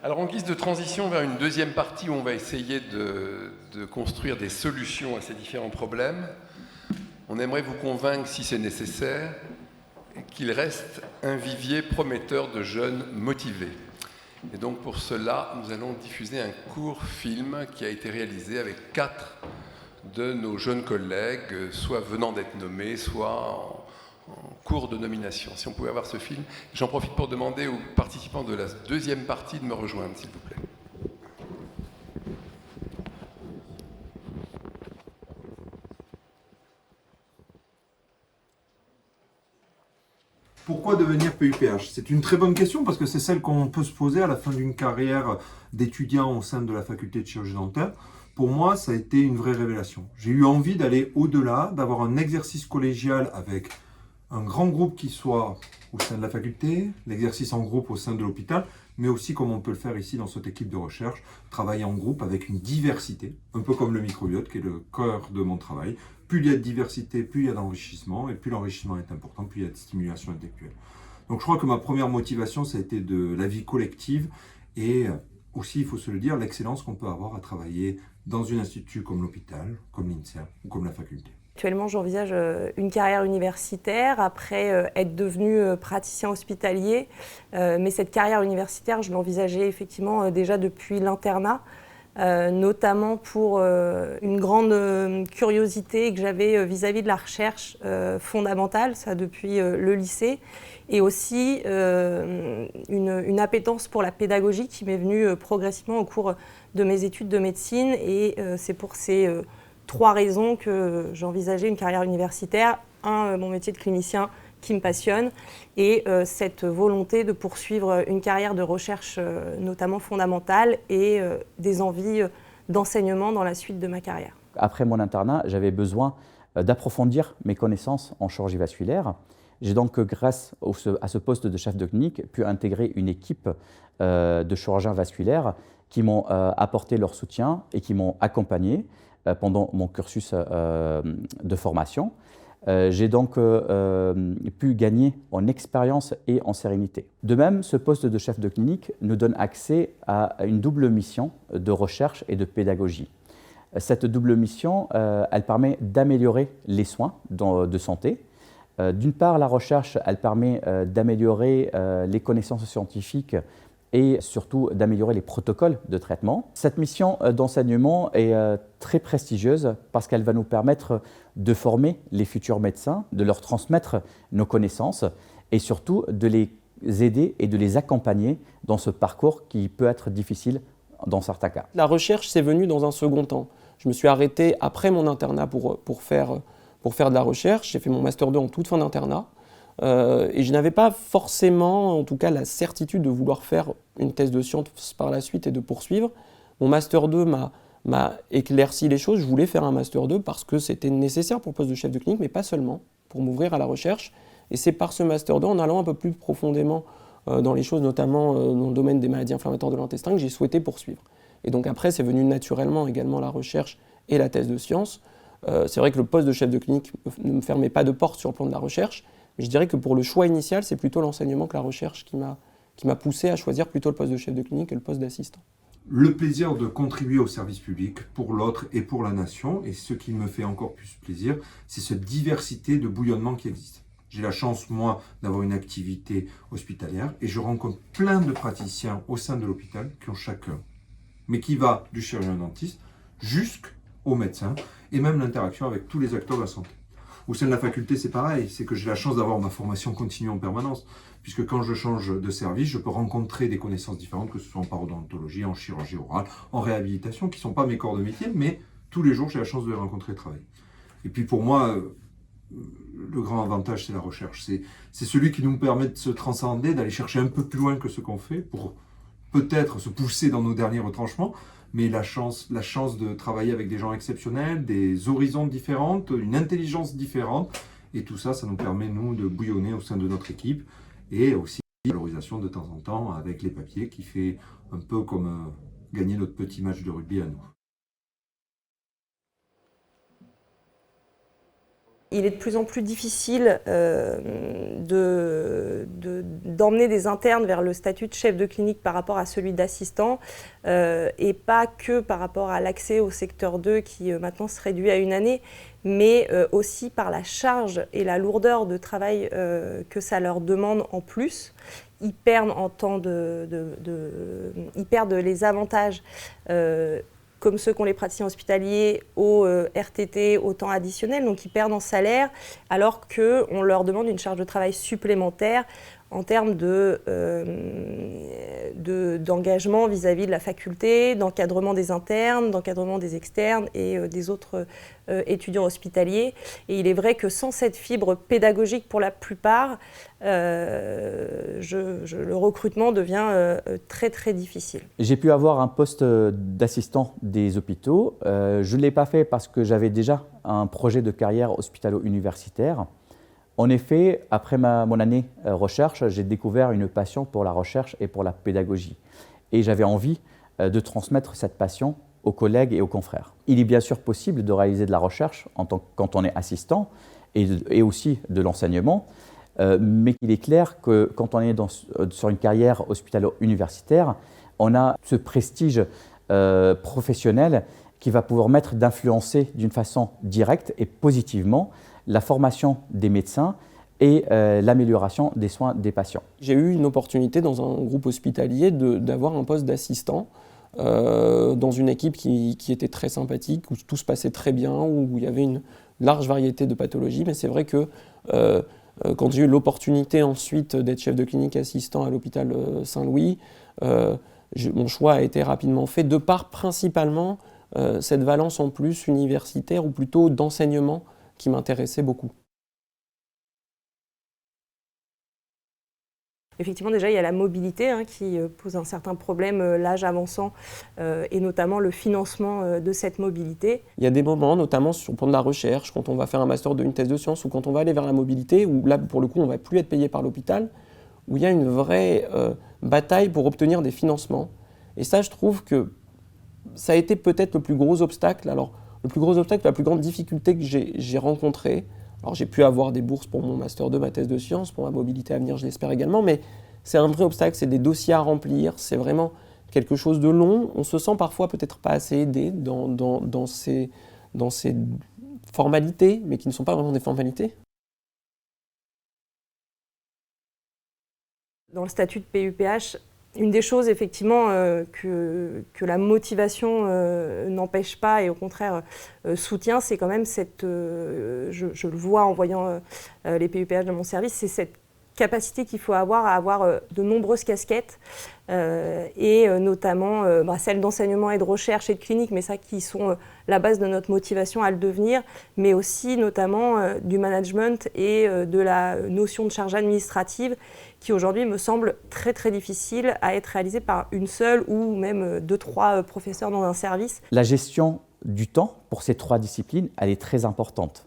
Alors en guise de transition vers une deuxième partie où on va essayer de construire des solutions à ces différents problèmes, on aimerait vous convaincre, si c'est nécessaire, qu'il reste un vivier prometteur de jeunes motivés. Et donc pour cela, nous allons diffuser un court film qui a été réalisé avec 4 de nos jeunes collègues, soit venant d'être nommés, soit en cours de nomination. Si on pouvait avoir ce film. J'en profite pour demander aux participants de la deuxième partie de me rejoindre, s'il vous plaît. Pourquoi devenir PUPH? C'est une très bonne question parce que c'est celle qu'on peut se poser à la fin d'une carrière d'étudiant au sein de la faculté de chirurgie dentaire. Pour moi, ça a été une vraie révélation. J'ai eu envie d'aller au-delà, d'avoir un exercice collégial avec un grand groupe qui soit au sein de la faculté, l'exercice en groupe au sein de l'hôpital, mais aussi comme on peut le faire ici dans cette équipe de recherche, travailler en groupe avec une diversité, un peu comme le microbiote qui est le cœur de mon travail. Plus il y a de diversité, plus il y a d'enrichissement, et plus l'enrichissement est important, plus il y a de stimulation intellectuelle. Donc je crois que ma première motivation, ça a été de la vie collective, et aussi, il faut se le dire, l'excellence qu'on peut avoir à travailler dans un institut comme l'hôpital, comme l'INSERM ou comme la faculté. Actuellement, j'envisage une carrière universitaire après être devenu praticien hospitalier. Mais cette carrière universitaire, je l'envisageais effectivement déjà depuis l'internat, notamment pour une grande curiosité que j'avais vis-à-vis de la recherche fondamentale, ça depuis le lycée, et aussi une appétence pour la pédagogie qui m'est venue progressivement au cours de mes études de médecine. Et c'est pour ces 3 raisons que j'envisageais une carrière universitaire. Mon métier de clinicien qui me passionne et cette volonté de poursuivre une carrière de recherche notamment fondamentale et des envies d'enseignement dans la suite de ma carrière. Après mon internat, j'avais besoin d'approfondir mes connaissances en chirurgie vasculaire. J'ai donc, grâce à ce poste de chef de clinique, pu intégrer une équipe de chirurgiens vasculaires qui m'ont apporté leur soutien et qui m'ont accompagné pendant mon cursus de formation. J'ai donc pu gagner en expérience et en sérénité. De même, ce poste de chef de clinique nous donne accès à une double mission de recherche et de pédagogie. Cette double mission, elle permet d'améliorer les soins de santé. D'une part, la recherche, elle permet d'améliorer les connaissances scientifiques et surtout d'améliorer les protocoles de traitement. Cette mission d'enseignement est très prestigieuse parce qu'elle va nous permettre de former les futurs médecins, de leur transmettre nos connaissances et surtout de les aider et de les accompagner dans ce parcours qui peut être difficile dans certains cas. La recherche, c'est venu dans un second temps. Je me suis arrêté après mon internat pour faire de la recherche. J'ai fait mon Master 2 en toute fin d'internat. Et je n'avais pas forcément, en tout cas, la certitude de vouloir faire une thèse de sciences par la suite et de poursuivre. Mon Master 2 m'a éclairci les choses. Je voulais faire un Master 2 parce que c'était nécessaire pour le poste de chef de clinique, mais pas seulement, pour m'ouvrir à la recherche. Et c'est par ce Master 2, en allant un peu plus profondément dans les choses, notamment dans le domaine des maladies inflammatoires de l'intestin, que j'ai souhaité poursuivre. Et donc après, c'est venu naturellement également la recherche et la thèse de sciences. C'est vrai que le poste de chef de clinique ne me fermait pas de porte sur le plan de la recherche, mais je dirais que pour le choix initial, c'est plutôt l'enseignement que la recherche qui m'a poussé à choisir plutôt le poste de chef de clinique que le poste d'assistant. Le plaisir de contribuer au service public pour l'autre et pour la nation, et ce qui me fait encore plus plaisir, c'est cette diversité de bouillonnement qui existe. J'ai la chance, moi, d'avoir une activité hospitalière et je rencontre plein de praticiens au sein de l'hôpital qui ont chacun, mais qui va du chirurgien dentiste jusqu'au médecin et même l'interaction avec tous les acteurs de la santé. Au sein de la faculté, c'est pareil, c'est que j'ai la chance d'avoir ma formation continue en permanence, puisque quand je change de service, je peux rencontrer des connaissances différentes, que ce soit en parodontologie, en chirurgie orale, en réhabilitation, qui ne sont pas mes corps de métier, mais tous les jours, j'ai la chance de les rencontrer et travailler. Et puis pour moi, le grand avantage, c'est la recherche. C'est celui qui nous permet de se transcender, d'aller chercher un peu plus loin que ce qu'on fait, pour peut-être se pousser dans nos derniers retranchements, mais la chance de travailler avec des gens exceptionnels, des horizons différents, une intelligence différente, et tout ça, ça nous permet, nous, de bouillonner au sein de notre équipe, et aussi la valorisation de temps en temps avec les papiers, qui fait un peu comme gagner notre petit match de rugby à nous. Il est de plus en plus difficile d'emmener des internes vers le statut de chef de clinique par rapport à celui d'assistant, et pas que par rapport à l'accès au secteur 2 qui maintenant se réduit à 1 année, mais aussi par la charge et la lourdeur de travail que ça leur demande en plus. Ils perdent en temps ils perdent les avantages comme ceux qu'ont les praticiens hospitaliers au RTT, au temps additionnel, donc ils perdent en salaire, alors qu'on leur demande une charge de travail supplémentaire en termes d'engagement vis-à-vis de la faculté, d'encadrement des internes, d'encadrement des externes et des autres étudiants hospitaliers. Et il est vrai que sans cette fibre pédagogique pour la plupart, le recrutement devient très très difficile. J'ai pu avoir un poste d'assistant des hôpitaux. Je ne l'ai pas fait parce que j'avais déjà un projet de carrière hospitalo-universitaire. En effet, après mon année recherche, j'ai découvert une passion pour la recherche et pour la pédagogie. Et j'avais envie de transmettre cette passion aux collègues et aux confrères. Il est bien sûr possible de réaliser de la recherche quand on est assistant et aussi de l'enseignement, mais il est clair que quand on est sur une carrière hospitalo-universitaire, on a ce prestige professionnel qui va pouvoir permettre d'influencer d'une façon directe et positivement la formation des médecins et l'amélioration des soins des patients. J'ai eu une opportunité dans un groupe hospitalier d'avoir un poste d'assistant dans une équipe qui était très sympathique, où tout se passait très bien, où il y avait une large variété de pathologies. Mais c'est vrai que quand j'ai eu l'opportunité ensuite d'être chef de clinique assistant à l'hôpital Saint-Louis, mon choix a été rapidement fait, de par principalement cette valence en plus universitaire, ou plutôt d'enseignement, qui m'intéressait beaucoup. Effectivement, déjà, il y a la mobilité qui pose un certain problème, l'âge avançant, et notamment le financement de cette mobilité. Il y a des moments, notamment sur le plan de la recherche, quand on va faire un master 2, une thèse de sciences, ou quand on va aller vers la mobilité, où là, pour le coup, on ne va plus être payé par l'hôpital, où il y a une vraie bataille pour obtenir des financements. Et ça, je trouve que ça a été peut-être le plus gros obstacle. Alors, le plus gros obstacle, la plus grande difficulté que j'ai rencontrée. Alors j'ai pu avoir des bourses pour mon master 2, ma thèse de sciences, pour ma mobilité à venir, je l'espère également, mais c'est un vrai obstacle, c'est des dossiers à remplir, c'est vraiment quelque chose de long. On se sent parfois peut-être pas assez aidé dans ces formalités, mais qui ne sont pas vraiment des formalités. Dans le statut de PUPH, une des choses effectivement que la motivation n'empêche pas et au contraire soutient, c'est quand même cette, je le vois en voyant les PUPH de mon service, c'est cette capacité qu'il faut avoir à avoir de nombreuses casquettes et notamment celles d'enseignement et de recherche et de clinique, mais ça qui sont la base de notre motivation à le devenir, mais aussi notamment du management et de la notion de charge administrative qui aujourd'hui me semble très très difficile à être réalisée par une seule ou même 2-3 professeurs dans un service. La gestion du temps pour ces 3 disciplines, elle est très importante.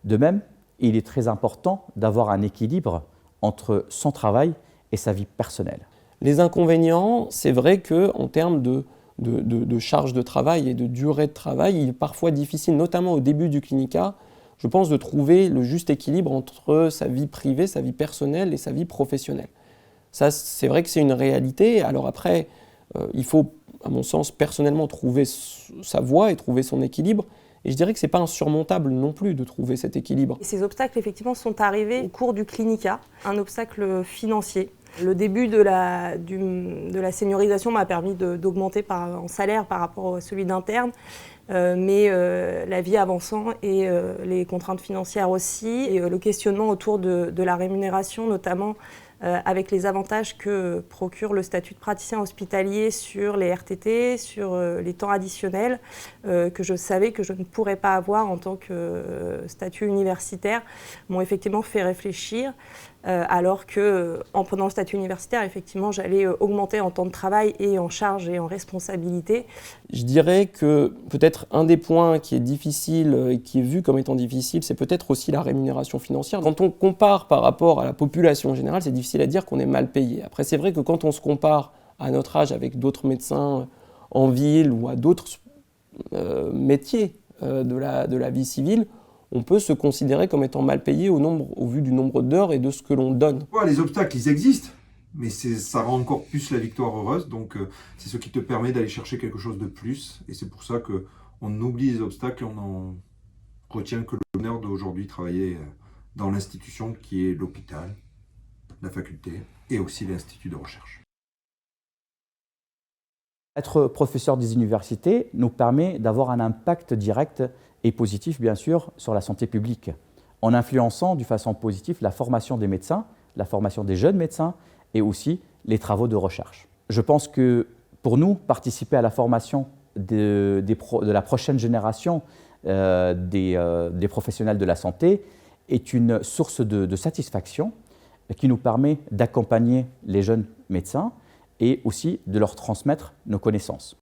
De même, il est très important d'avoir un équilibre entre son travail et sa vie personnelle. Les inconvénients, c'est vrai qu'en termes de charge de travail et de durée de travail, il est parfois difficile, notamment au début du clinica, je pense, de trouver le juste équilibre entre sa vie privée, sa vie personnelle et sa vie professionnelle. Ça, c'est vrai que c'est une réalité. Alors après, il faut, à mon sens, personnellement trouver sa voie et trouver son équilibre. Et je dirais que ce n'est pas insurmontable non plus de trouver cet équilibre. Et ces obstacles, effectivement, sont arrivés au cours du clinica. Un obstacle financier. Le début de la seniorisation m'a permis d'augmenter en salaire par rapport à celui d'interne. Mais la vie avançant et les contraintes financières aussi, et le questionnement autour de la rémunération, notamment avec les avantages que procure le statut de praticien hospitalier sur les RTT, sur les temps additionnels, que je savais que je ne pourrais pas avoir en tant que statut universitaire, m'ont effectivement fait réfléchir. Alors qu'en prenant le statut universitaire, effectivement, j'allais augmenter en temps de travail et en charge et en responsabilité. Je dirais que peut-être un des points qui est difficile et qui est vu comme étant difficile, c'est peut-être aussi la rémunération financière. Quand on compare par rapport à la population générale, c'est difficile à dire qu'on est mal payé. Après, c'est vrai que quand on se compare à notre âge avec d'autres médecins en ville ou à d'autres métiers de la vie civile, on peut se considérer comme étant mal payé au vu du nombre d'heures et de ce que l'on donne. Ouais, les obstacles, ils existent, mais ça rend encore plus la victoire heureuse. Donc, c'est ce qui te permet d'aller chercher quelque chose de plus. Et c'est pour ça qu'on oublie les obstacles et on en retient que le bonheur d'aujourd'hui travailler dans l'institution qui est l'hôpital, la faculté et aussi l'institut de recherche. Être professeur des universités nous permet d'avoir un impact direct et positif, bien sûr, sur la santé publique, en influençant de façon positive la formation des médecins, la formation des jeunes médecins et aussi les travaux de recherche. Je pense que pour nous, participer à la formation de la prochaine génération des professionnels de la santé est une source de satisfaction qui nous permet d'accompagner les jeunes médecins et aussi de leur transmettre nos connaissances.